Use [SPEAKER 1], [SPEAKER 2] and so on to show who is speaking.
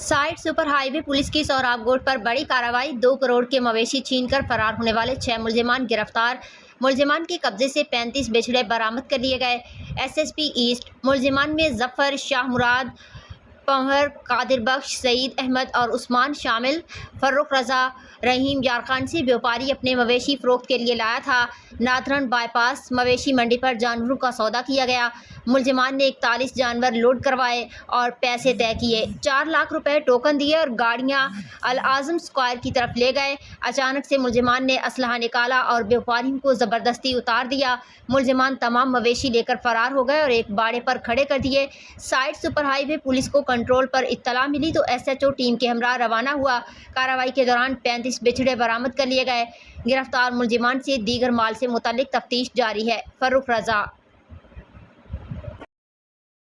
[SPEAKER 1] Site super highway police की सोहराब गोट पर बड़ी कार्रवाई। 2 करोड़ के मवेशी छीनकर फरार होने वाले 6 मुलजिमान गिरफ्तार। मुलजिमान के कब्जे से 35 बिछड़े बरामद कर लिए गए। SSP east. मुलजिमान में जफर, शाह मुराद, पंवर, कादिर बख्श, सईद अहमद और उस्मान शामिल। फर्रुख रजा, रहीम यारखान से व्यापारी अपने मवेशी फरोख्त के लिए लाया था। नाथरन बाईपास मवेशी मंडी पर जानवरों का सौदा किया गया। मुलजिमान ने 41 जानवर लोड करवाए और पैसे तय किए। 4 लाख रुपए टोकन दिए और गाड़ियां अल आजम स्क्वायर की तरफ ले गए। अचानक से मुलजिमान ने असलहा निकाला और व्यापारियों को जबरदस्ती उतार दिया। मुलजिमान तमाम मवेशी लेकर फरार हो गए और एक बाड़े पर खड़े कर दिए। साइट सुपर हाईवे पुलिस को कंट्रोल पर इत्तला मिली तो एसएचओ टीम के हमरा रवाना हुआ। कार्रवाई के दौरान 35 बिछड़े बरामद कर लिए गए। गिरफ्तार मुलजिमान से दीगर माल से मुतल्लिक तफ्तीश जारी है। फर्रुख रजा।